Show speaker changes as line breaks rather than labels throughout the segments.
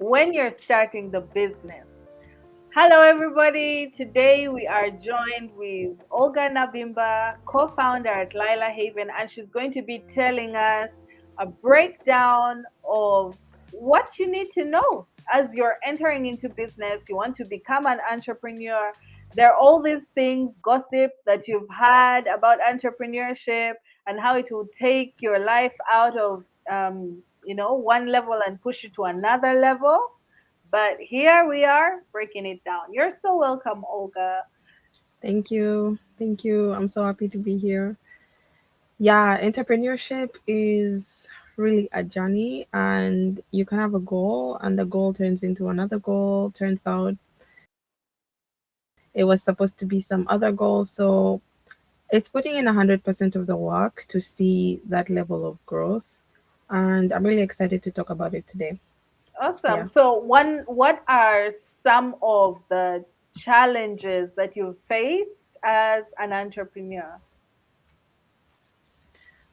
when you're starting the business. Hello, everybody. Today we are joined with Olga Nabimba, co founder at Lila Haven, and she's going to be telling us a breakdown of what you need to know as you're entering into business. You want to become an entrepreneur. There are all these things, gossip that you've had about entrepreneurship and how it will take your life out of, one level and push you to another level. But here we are breaking it down. You're so welcome, Olga.
Thank you. Thank you. I'm so happy to be here. Yeah, entrepreneurship is really a journey, and you can have a goal, and the goal turns into another goal. Turns out it was supposed to be some other goal. So it's putting in 100% of the work to see that level of growth. And I'm really excited to talk about it today.
Awesome.
Yeah.
So, what are some of the challenges that you've faced as an entrepreneur?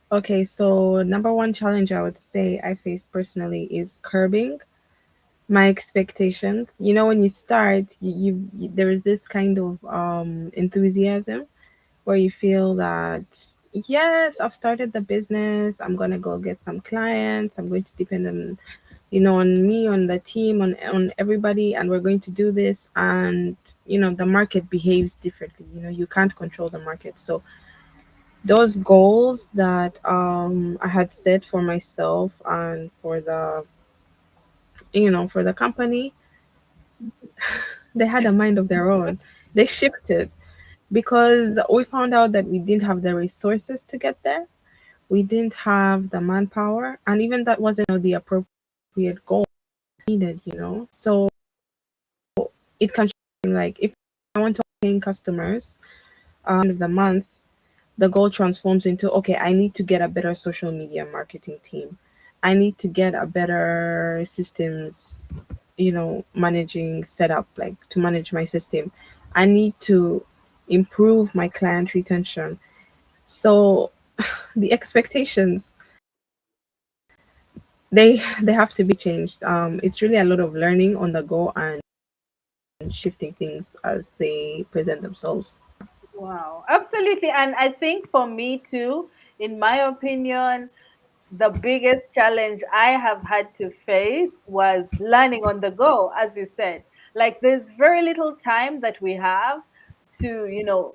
Okay, so number one challenge I would say I faced personally is curbing my expectations. You know, when you start, there is this kind of enthusiasm where you feel that yes, I've started the business. I'm gonna go get some clients. I'm going to depend on on me, on the team, on everybody, and we're going to do this. And the market behaves differently. You can't control the market. So those goals that I had set for myself and for the company, they had a mind of their own. They shifted because we found out that we didn't have the resources to get there. We didn't have the manpower, and even that wasn't the appropriate goal needed. So it can like if I want to paying customers end of the month, the goal transforms into okay, I need to get a better social media marketing team. I need to get a better systems, managing setup, like to manage my system. I need to improve my client retention. So the expectations they have to be changed. It's really a lot of learning on the go and shifting things as they present themselves.
Wow, absolutely. And I think for me too, in my opinion, the biggest challenge I have had to face was learning on the go, as you said. Like, there's very little time that we have to,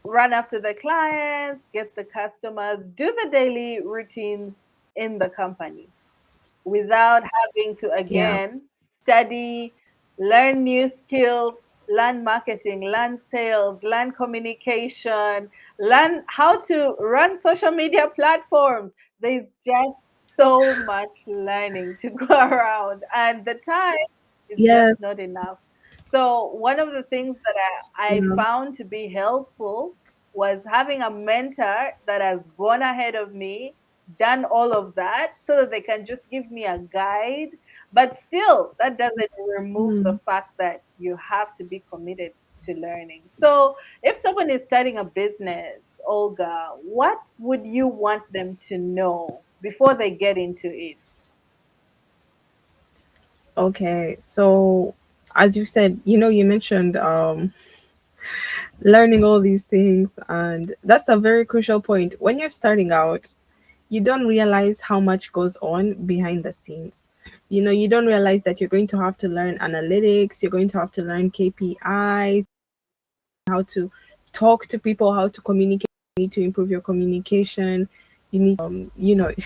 run after the clients, get the customers, do the daily routines in the company without having to
Yeah.
again study, learn new skills, learn marketing, learn sales, learn communication, learn how to run social media platforms. There's just so much learning to go around, and the time is just
Yes.
not enough. So, one of the things that I
Yeah.
found to be helpful was having a mentor that has gone ahead of me, done all of that, so that they can just give me a guide. But still, that doesn't remove the
Mm.
fact that you have to be committed to learning. So, if someone is starting a business, Olga, what would you want them to know before they get into it?
Okay. So as you said, you mentioned learning all these things, and that's a very crucial point. When you're starting out, you don't realize how much goes on behind the scenes. You don't realize that you're going to have to learn analytics, you're going to have to learn KPIs, how to talk to people, how to communicate. You need to improve your communication. You need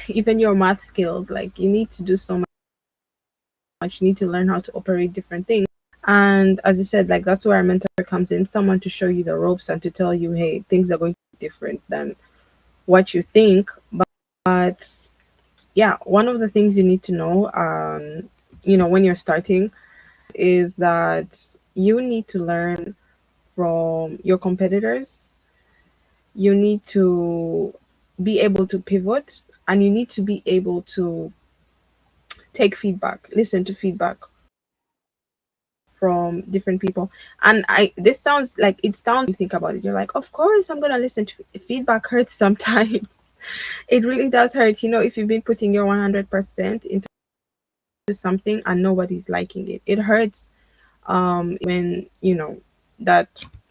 even your math skills, like you need to do so much. You need to learn how to operate different things. And as you said, like that's where a mentor comes in, someone to show you the ropes and to tell you, hey, things are going to be different than what you think. But yeah, one of the things you need to know, when you're starting, is that you need to learn from your competitors. You need to be able to pivot, and you need to be able to take feedback, listen to feedback from different people. And this sounds like it sounds, you think about it, you're like, of course I'm gonna listen to feedback. Hurts sometimes. It really does hurt, if you've been putting your 100% into something and nobody's liking it. It hurts when that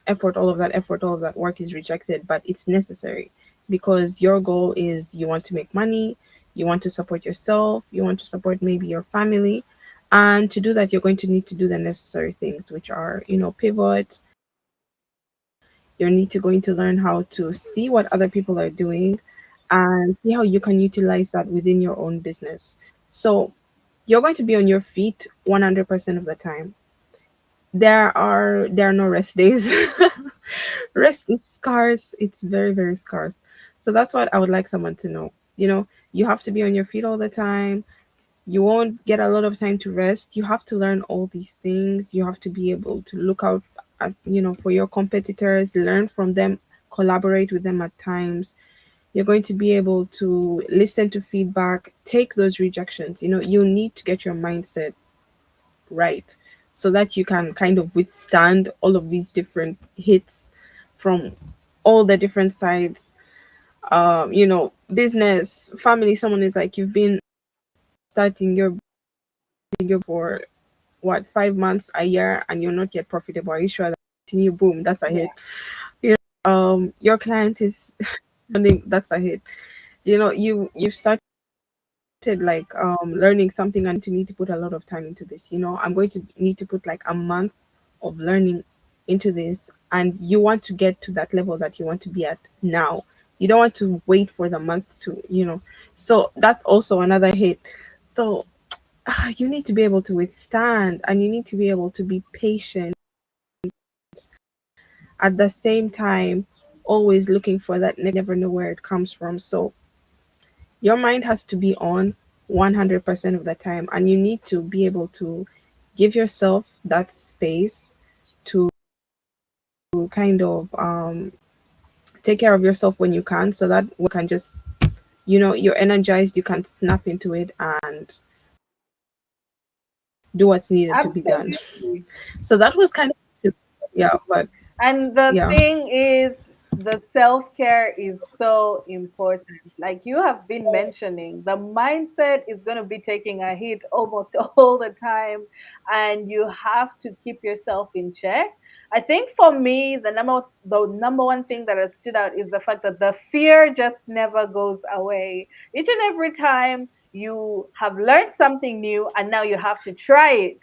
all of that effort, all of that work is rejected, but it's necessary because your goal is you want to make money, you want to support yourself, you want to support maybe your family. And to do that, you're going to need to do the necessary things, which are, pivot. You need to going to learn how to see what other people are doing and see how you can utilize that within your own business. So you're going to be on your feet 100% of the time. There are no rest days. Rest is scarce. It's very, very scarce. So that's what I would like someone to know. You have to be on your feet all the time. You won't get a lot of time to rest. You have to learn all these things. You have to be able to look out at, for your competitors, learn from them, collaborate with them at times. You're going to be able to listen to feedback, take those rejections. You need to get your mindset right so that you can kind of withstand all of these different hits from all the different sides. Business, family, someone is like, you've been starting your for what, 5 months, a year, and you're not yet profitable. Are you sure that continue? Boom, that's a hit.
Yeah.
Your client is running, that's a hit. You started like learning something and to need to put a lot of time into this. I'm going to need to put like a month of learning into this, and you want to get to that level that you want to be at now. You don't want to wait for the month to, so that's also another hit. So you need to be able to withstand, and you need to be able to be patient at the same time, always looking for that never know where it comes from. So your mind has to be on 100% of the time, and you need to be able to give yourself that space to kind of take care of yourself when you can, so that we can just, you're energized, you can snap into it and do what's needed to be done.
Absolutely.
So that was kind of, yeah, but
And the
yeah,
thing is, the self care is so important. Like you have been mentioning, the mindset is going to be taking a hit almost all the time, and you have to keep yourself in check. I think for me, the number one thing that has stood out is the fact that the fear just never goes away. Each and every time you have learned something new, and now you have to try it,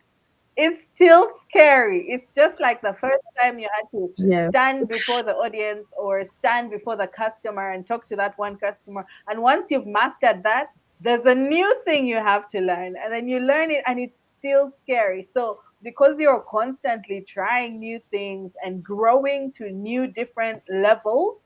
it's still scary. It's just like the first time you had to
yeah,
stand before the audience or stand before the customer and talk to that one customer. And once you've mastered that, there's a new thing you have to learn. And then you learn it and it's still scary. So, because you're constantly trying new things and growing to new different levels,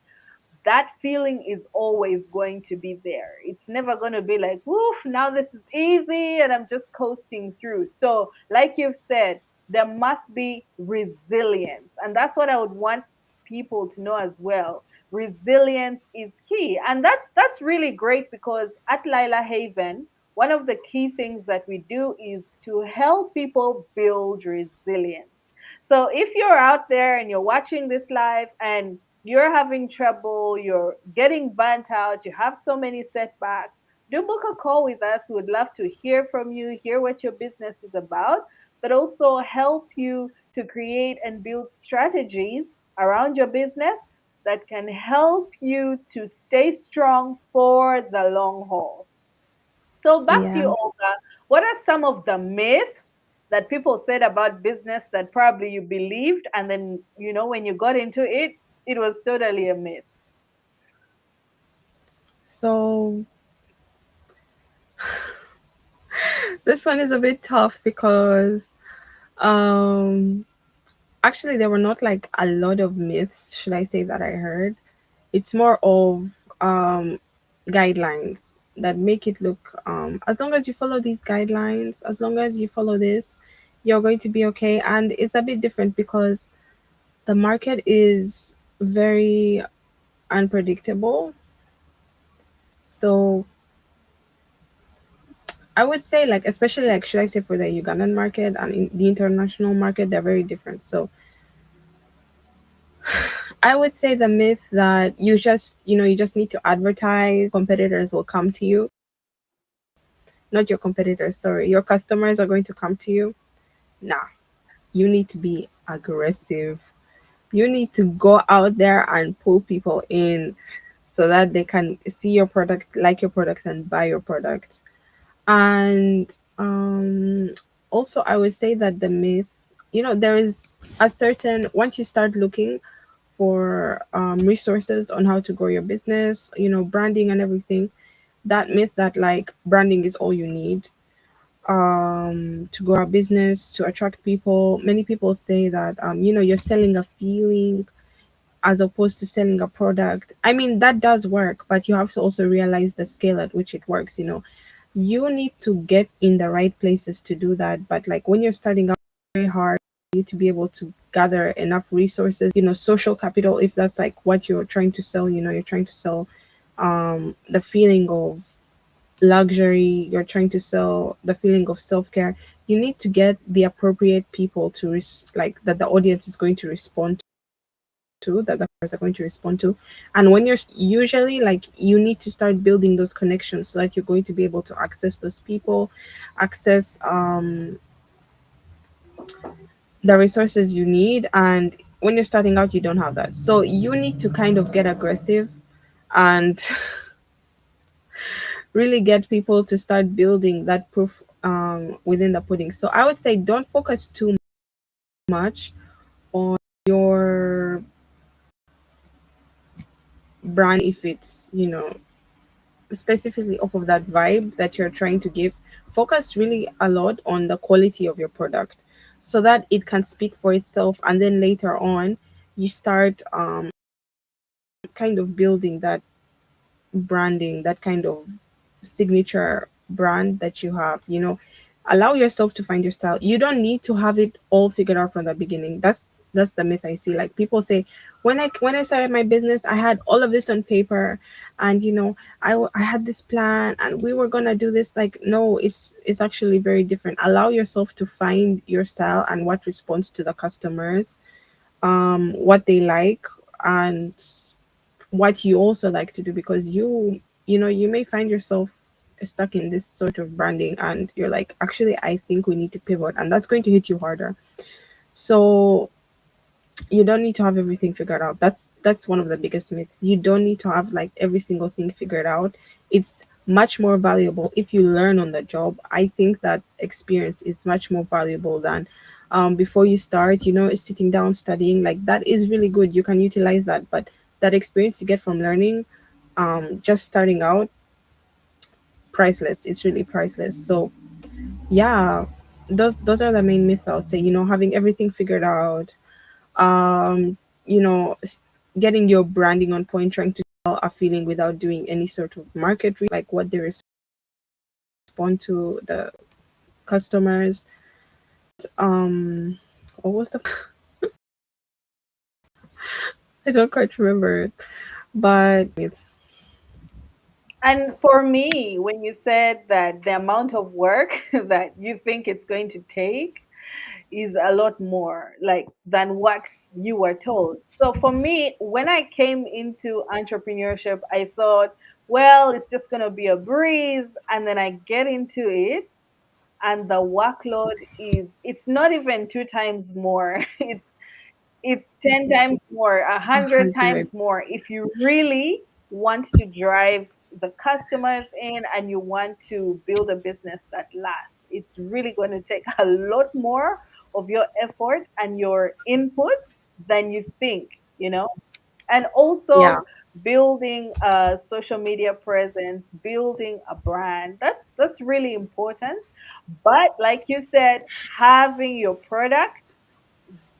that feeling is always going to be there. It's never going to be like, woof, now this is easy and I'm just coasting through. So, like you've said, there must be resilience. And that's what I would want people to know as well. Resilience is key. And that's really great because at Lila Haven, one of the key things that we do is to help people build resilience. So if you're out there and you're watching this live and you're having trouble, you're getting burnt out, you have so many setbacks, do book a call with us. We would love to hear from you, hear what your business is about, but also help you to create and build strategies around your business that can help you to stay strong for the long haul. So back to you,
yeah.
Olga. What are some of the myths that people said about business that probably you believed, and then when you got into it, it was totally a myth?
So this one is a bit tough because um actually there were not like a lot of myths, should I say, that I heard. It's more of guidelines that make it look, as long as you follow these guidelines, as long as you follow this, you're going to be okay. And it's a bit different because the market is very unpredictable. So I would say, like, especially like, should I say, for the Ugandan market and in the international market, they're very different. So I would say the myth that you just need to advertise, competitors will come to you. not your competitors, sorry, your customers are going to come to you. Nah, you need to be aggressive. You need to go out there and pull people in so that they can see your product, like your product, and buy your product. And also, I would say that the myth, there is a certain, once you start looking for resources on how to grow your business, branding and everything, that myth that like branding is all you need to grow a business, to attract people. Many people say that, you're selling a feeling as opposed to selling a product. I mean, that does work, but you have to also realize the scale at which it works. You need to get in the right places to do that. But like when you're starting out, very hard for you to be able to gather enough resources, social capital, if that's like what you're trying to sell. You're trying to sell the feeling of luxury, you're trying to sell the feeling of self-care. You need to get the appropriate people to like that the audience is going to respond to, that the customers are going to respond to. And when you're usually like, you need to start building those connections so that you're going to be able to access those people, access the resources you need. And when you're starting out, you don't have that, so you need to kind of get aggressive and really get people to start building that proof within the pudding. So I would say don't focus too much on your brand if it's, specifically off of that vibe that you're trying to give. Focus really a lot on the quality of your product so that it can speak for itself. And then later on, you start kind of building that branding, that kind of signature brand that you have. Allow yourself to find your style. You don't need to have it all figured out from the beginning. That's the myth I see. Like people say, when I started my business, I had all of this on paper, and I had this plan, and we were gonna do this. Like, no, it's actually very different. Allow yourself to find your style and what responds to the customers, what they like, and what you also like to do, because you may find yourself stuck in this sort of branding, and you're like, actually, I think we need to pivot, and that's going to hit you harder. So you don't need to have everything figured out. That's one of the biggest myths. You don't need to have like every single thing figured out. It's much more valuable if you learn on the job. I think that experience is much more valuable than before you start, sitting down studying. Like that is really good, you can utilize that, but that experience you get from learning, just starting out, priceless. It's really priceless. So yeah, those are the main myths I would say. Having everything figured out, um you know s- getting your branding on point, trying to sell a feeling without doing any sort of market like what they respond to the customers. What was the I don't quite remember it, but it's
And for me, when you said that the amount of work that you think it's going to take is a lot more like than what you were told. So for me, when I came into entrepreneurship, I thought, well, it's just going to be a breeze, and then I get into it and the workload is, it's not even two times more. It's 10 times more, a
a
100
hundred.
times more. If you really want to drive the customers in and you want to build a business that lasts, it's really going to take a lot more of your effort and your input than you think. And
Yeah,
also building a social media presence, building a brand. That's really important. But like you said, having your product,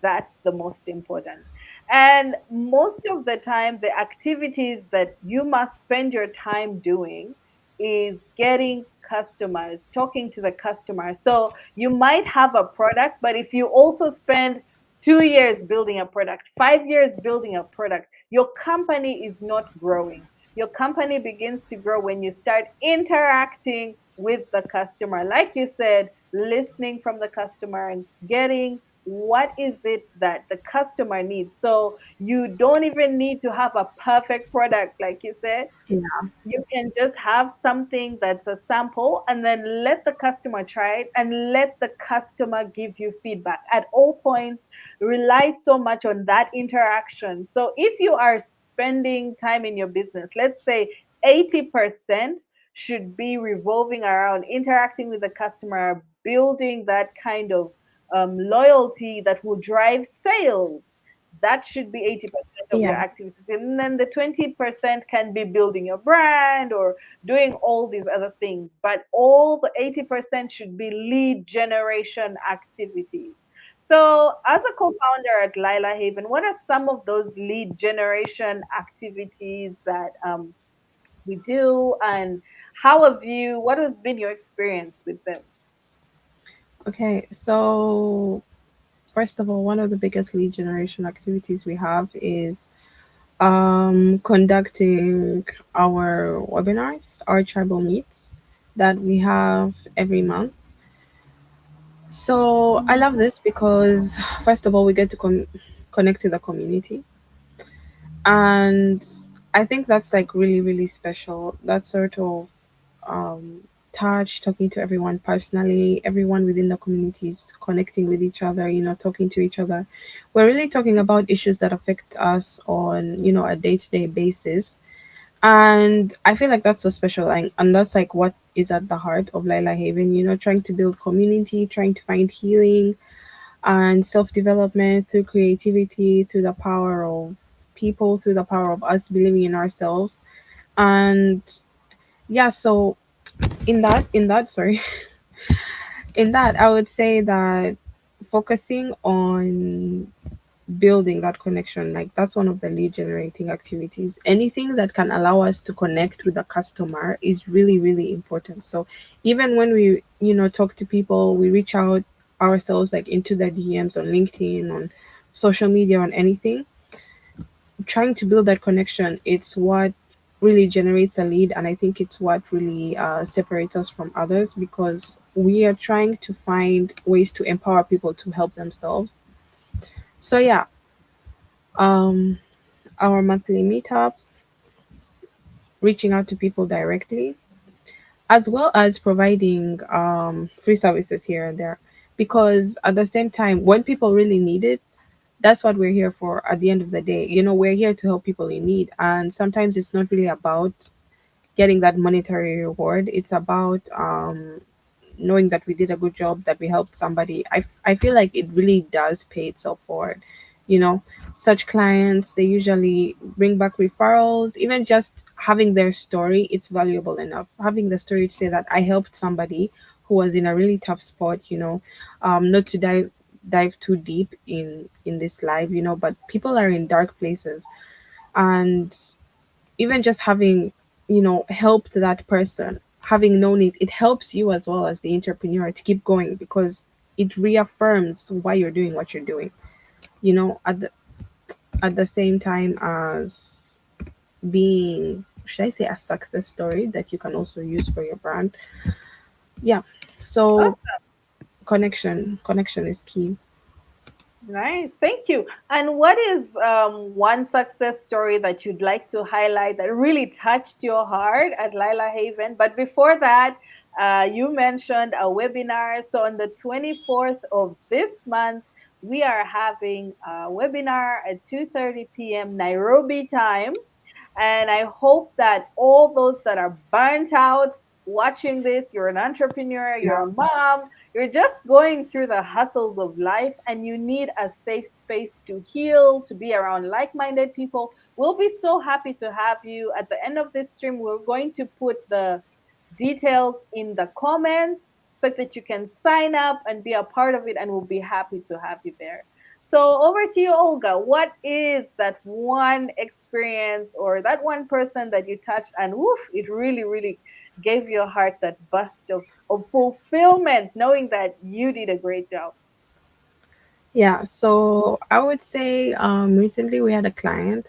that's the most important. And most of the time, the activities that you must spend your time doing is getting customers, talking to the customer. So you might have a product, but if you also spend 2 years building a product, 5 years building a product, your company is not growing. Your company begins to grow when you start interacting with the customer. Like you said, listening from the customer and getting what is it that the customer needs. So you don't even need to have a perfect product, like you said.
Yeah.
You can just have something that's a sample and then let the customer try it and let the customer give you feedback. At all points, rely so much on that interaction. So if you are spending time in your business, let's say 80% should be revolving around interacting with the customer, building that kind of loyalty that will drive sales. That should be 80% of
Yeah.
your activities. And then the 20% can be building your brand or doing all these other things. But all the 80% should be lead generation activities. So, as a co founder at Lila Haven, what are some of those lead generation activities that we do? And what has been your experience with them?
Okay. So first of all, one of the biggest lead generation activities we have is conducting our webinars, our tribal meets that we have every month. So I
Mhm.
love this because first of all, we get to connect to the community, and I think that's like really really special. That sort of um, touch, talking to everyone personally, everyone within the communities connecting with each other, talking to each other. We're really talking about issues that affect us on, a day to day basis. And I feel like that's so special. And that's like what is at the heart of Lila Haven, trying to build community, trying to find healing and self development through creativity, through the power of people, through the power of us believing in ourselves. And yeah, so in that sorry in that I would say that focusing on building that connection, like that's one of the lead generating activities. Anything that can allow us to connect with the customer is really really important. So even when we talk to people, we reach out ourselves like into their DMs on LinkedIn, on social media, on anything, trying to build that connection, it's what really generates a lead. And I think it's what really separates us from others, because we are trying to find ways to empower people to help themselves. So yeah, um our monthly meetups, reaching out to people directly, as well as providing free services here and there, because at the same time, when people really need it, that's what we're here for. At the end of the day, we're here to help people in need, and sometimes it's not really about getting that monetary reward. It's about knowing that we did a good job, that we helped somebody. I feel like it really does pay itself forward. You know, such clients, they usually bring back referrals. Even just having their story, it's valuable enough. Having the story to say that I helped somebody who was in a really tough spot, not to dive too deep in this life, but people are in dark places. And even just having helped that person, having known it, it helps you as well as the entrepreneur to keep going, because it reaffirms why you're doing what you're doing, at the same time as being, should I say, a success story that you can also use for your brand. Yeah, so connection is key.
Nice, thank you. And what is one success story that you'd like to highlight that really touched your heart at Lila Haven? But before that, you mentioned a webinar. So on the 24th of this month, we are having a webinar at 2:30 p.m. Nairobi time. And I hope that all those that are burnt out watching this, you're an entrepreneur, you're a mom, you're just going through the hustles of life and you need a safe space to heal, to be around like minded people. We'll be so happy to have you. At the end of this stream, we're going to put the details in the comments so that you can sign up and be a part of it, and we'll be happy to have you there. So, over to you, Olga. What is that one experience or that one person that you touched and woof, it really, really gave your heart that burst of fulfillment, knowing that you did a great job?
Yeah, so I would say recently we had a client,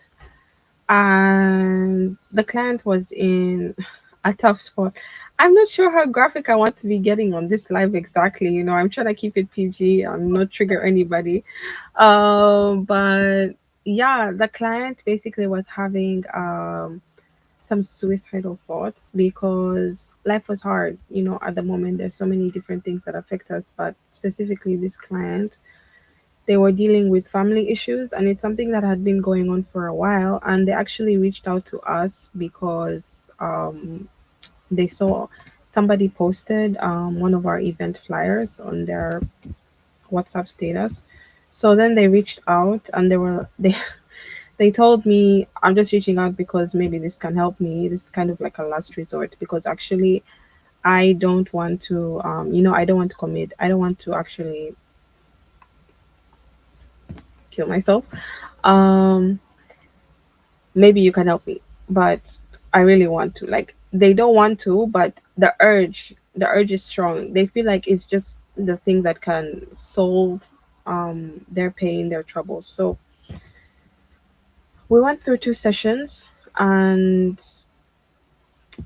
and the client was in a tough spot. I'm not sure how graphic I want to be getting on this live exactly. I'm trying to keep it PG and not trigger anybody. But yeah, the client basically was having some suicidal thoughts because life was hard. At the moment, there's so many different things that affect us, but specifically this client, they were dealing with family issues, and it's something that had been going on for a while. And they actually reached out to us because they saw somebody posted one of our event flyers on their WhatsApp status. So then they reached out and they told me, I'm just reaching out because maybe this can help me. This is kind of like a last resort because actually I don't want to I don't want to commit. I don't want to actually kill myself. Um Maybe you can help me, but I really want to. Like, they don't want to, but the urge is strong. They feel like it's just the thing that can solve their pain, their troubles. So we went through 2 sessions, and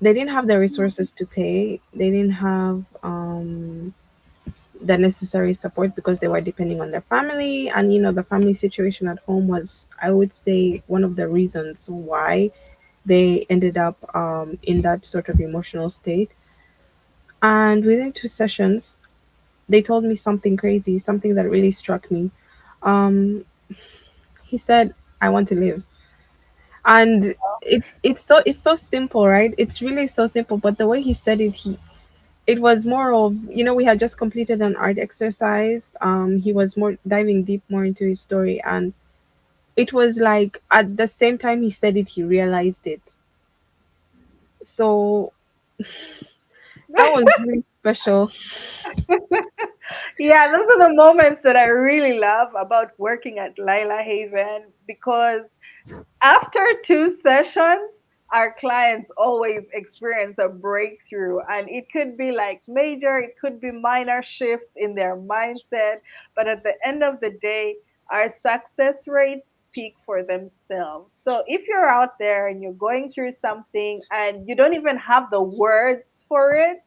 they didn't have the resources to pay. They didn't have the necessary support because they were depending on their family, and the family situation at home was, I would say, one of the reasons why they ended up in that sort of emotional state. And within 2 sessions, they told me something crazy, something that really struck me. Um, he said, "I want to live," and it's so simple, right? It's really so simple. But the way he said it, it was more of, we had just completed an art exercise. He was more diving deep more into his story, and it was like at the same time he said it, he realized it. So that was really special.
Yeah, those are the moments that I really love about working at Lila Haven because after 2 sessions, our clients always experience a breakthrough, and it could be like major, it could be minor shifts in their mindset. But at the end of the day, our success rates speak for themselves. So if you're out there and you're going through something and you don't even have the words for it,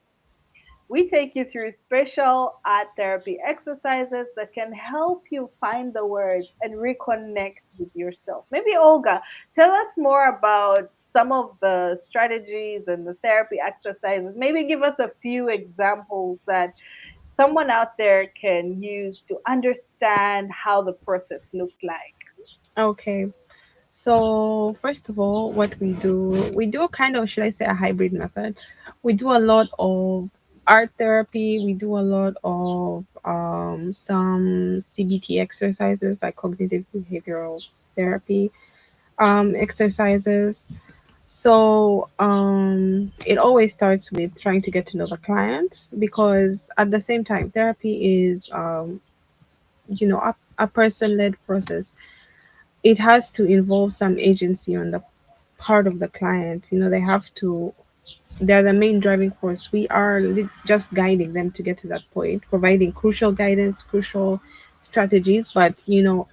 we take you through special art therapy exercises that can help you find the words and reconnect with yourself. Maybe Olga, tell us more about some of the strategies and the therapy exercises. Maybe give us a few examples that someone out there can use to understand how the process looks like.
Okay. So first of all, what we do kind of, should I say, a hybrid method. We do a lot of art therapy. We do a lot of some CBT exercises, like cognitive behavioral therapy exercises. So it always starts with trying to get to know the client, because at the same time, therapy is a person-led process. It has to involve some agency on the part of the client. They have to, they're the main driving force. We are just guiding them to get to that point, providing crucial guidance, crucial strategies, but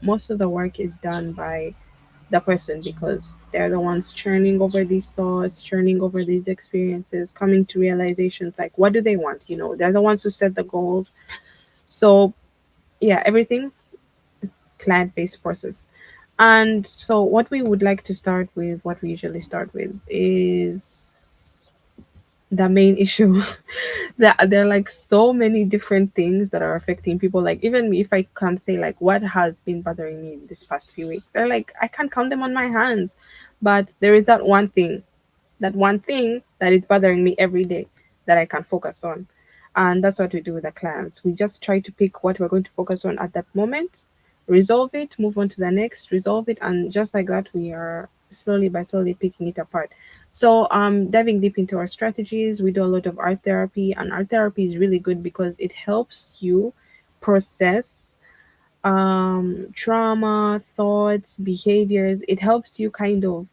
most of the work is done by the person, because they're the ones churning over these thoughts, churning over these experiences, coming to realizations, like what do they want. They're the ones who set the goals. So yeah, everything client based process. And so, what we would like to start with, what we usually start with, is the main issue. There are like so many different things that are affecting people. Like, even if I can't say like what has been bothering me this past few weeks, they're like, I can't count them on my hands. But there is that one thing that is bothering me every day that I can focus on. And that's what we do with the clients. We just try to pick what we're going to focus on at that moment, resolve it, move on to the next, resolve it, and just like that, we are slowly by slowly picking it apart. So, diving deep into our strategies, we do a lot of art therapy, and art therapy is really good because it helps you process trauma, thoughts, behaviors. It helps you kind of,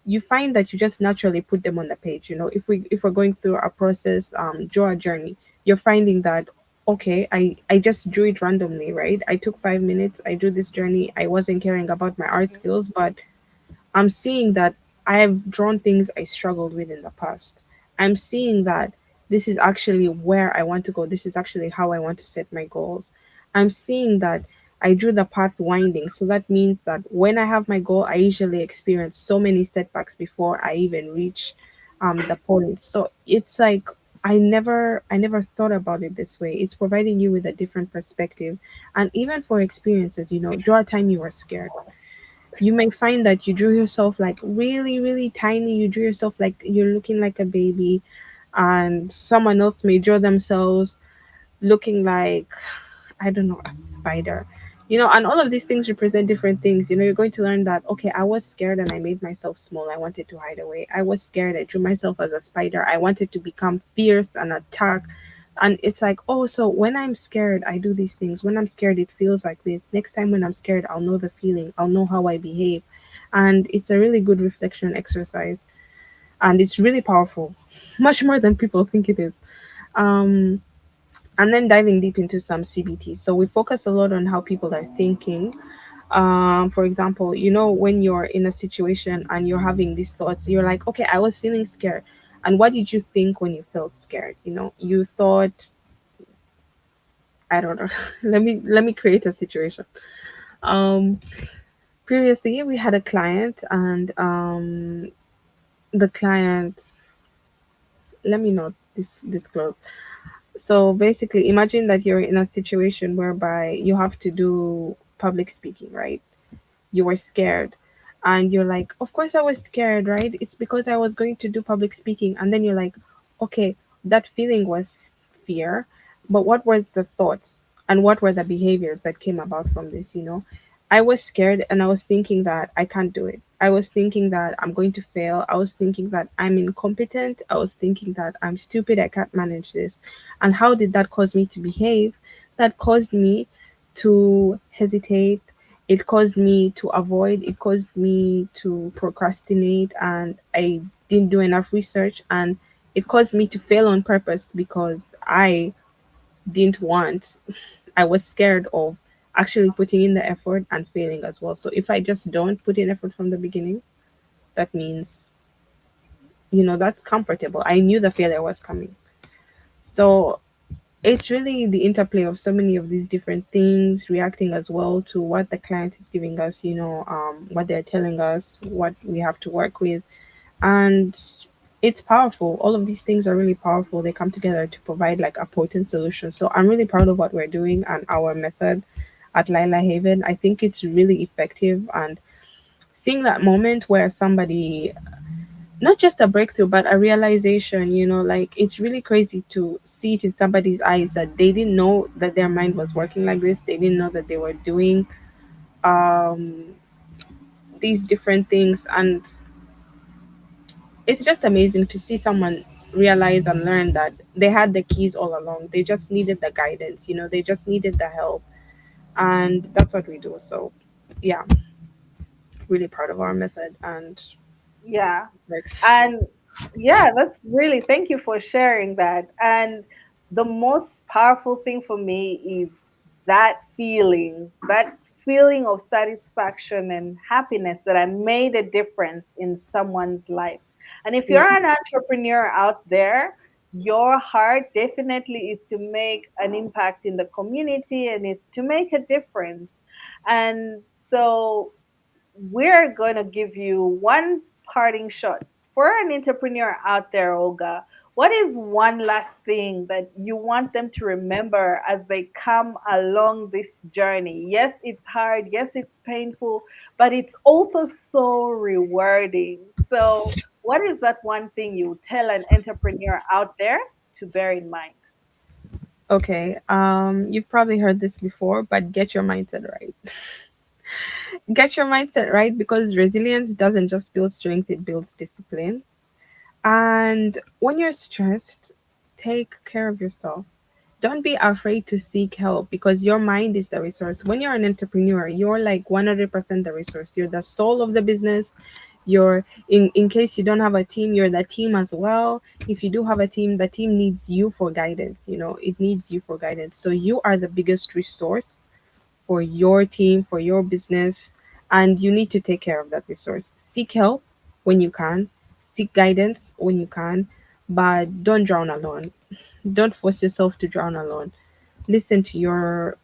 you find that you just naturally put them on the page. If we're going through a process, draw a journey, you're finding that, okay, I just drew it randomly, right? I took 5 minutes, I drew this journey, I wasn't caring about my art skills, but I'm seeing that I have drawn things I struggled with in the past. I'm seeing that this is actually where I want to go. This is actually how I want to set my goals. I'm seeing that I drew the path winding. So that means that when I have my goal, I usually experience so many setbacks before I even reach the point. So it's like I never thought about it this way. It's providing you with a different perspective. And even for experiences, draw a time you were scared. You may find that you drew yourself like really, really tiny. You drew yourself like you're looking like a baby, and someone else may draw themselves looking like, I don't know, a spider. And all of these things represent different things. You're going to learn that, okay, I was scared and I made myself small. I wanted to hide away. I was scared. I drew myself as a spider. I wanted to become fierce and attack. And it's like, oh, so when I'm scared, I do these things. When I'm scared, it feels like this. Next time when I'm scared, I'll know the feeling. I'll know how I behave. And it's a really good reflection exercise. And it's really powerful, much more than people think it is. Um, and then diving deep into some CBT. So we focus a lot on how people are thinking. For example, when you're in a situation and you're having these thoughts, you're like, okay, I was feeling scared. And what did you think when you felt scared? You thought, I don't know. let me create a situation. Um, Previously, we had a client, and the client, let me not disclose. So basically, imagine that you're in a situation whereby you have to do public speaking, right? You were scared, and you're like, of course I was scared, right? It's because I was going to do public speaking. And then you're like, okay, that feeling was fear, but what were the thoughts and what were the behaviors that came about from this? I was scared and I was thinking that I can't do it. I was thinking that I'm going to fail. I was thinking that I'm incompetent. I was thinking that I'm stupid. I can't manage this. And how did that cause me to behave? That caused me to hesitate. It caused me to avoid. It caused me to procrastinate. And I didn't do enough research. And it caused me to fail on purpose because I didn't want, I was scared of actually putting in the effort and failing as well. So if I just don't put in effort from the beginning, that means, that's comfortable. I knew the failure was coming. So it's really the interplay of so many of these different things, reacting as well to what the client is giving us, what they're telling us, what we have to work with. And it's powerful. All of these things are really powerful. They come together to provide like a potent solution. So I'm really proud of what we're doing and our method at Lila Haven. I think it's really effective, and seeing that moment where somebody, not just a breakthrough but a realization, like it's really crazy to see it in somebody's eyes that they didn't know that their mind was working like this. They didn't know that they were doing um these different things, and it's just amazing to see someone realize and learn that they had the keys all along. They just needed the guidance, they just needed the help. And that's what we do. So yeah, really proud of our method. And
Yeah.
like,
And yeah, that's really, thank you for sharing that. And the most powerful thing for me is that feeling of satisfaction and happiness that I made a difference in someone's life. And if
yeah,
you're an entrepreneur out there, your heart definitely is to make an impact in the community and it's to make a difference. And so we're going to give you one parting shot for an entrepreneur out there, Olga. What is one last thing that you want them to remember as they come along this journey? Yes, it's hard. Yes, it's painful, but it's also so rewarding. So, what is that one thing you tell an entrepreneur out there to bear in mind?
okay, you've probably heard this before, but get your mindset right. Get your mindset right, because resilience doesn't just build strength, it builds discipline. And when you're stressed, take care of yourself. Don't be afraid to seek help, because your mind is the resource. When you're an entrepreneur, you're like 100% the resource. You're the soul of the business. You're, in case you don't have a team, you're the team as well. If you do have a team, the team needs you for guidance. It needs you for guidance. So you are the biggest resource for your team, for your business, and you need to take care of that resource. Seek help when you can, seek guidance when you can, but don't drown alone. Don't force yourself to drown alone. Listen to your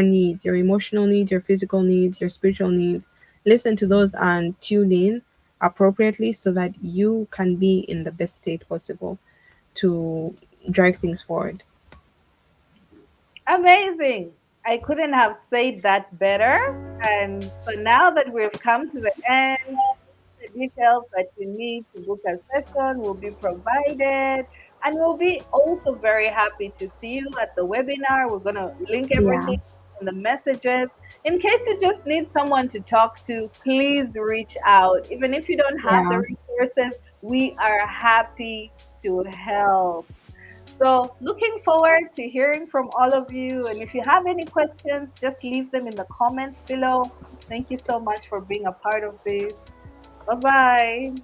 needs, your emotional needs, your physical needs, your spiritual needs. Listen to those and tune in appropriately so that you can be in the best state possible to drive things forward.
Amazing. I couldn't have said that better. And so now that we've come to the end, the details that you need to book a session will be provided. And we'll be also very happy to see you at the webinar. We're going to link
Yeah.
everything in the messages. In case you just need someone to talk to, please reach out. Even if you don't have the
Yeah.
resources, we are happy to help. So, looking forward to hearing from all of you. And if you have any questions, just leave them in the comments below. Thank you so much for being a part of this. Bye bye.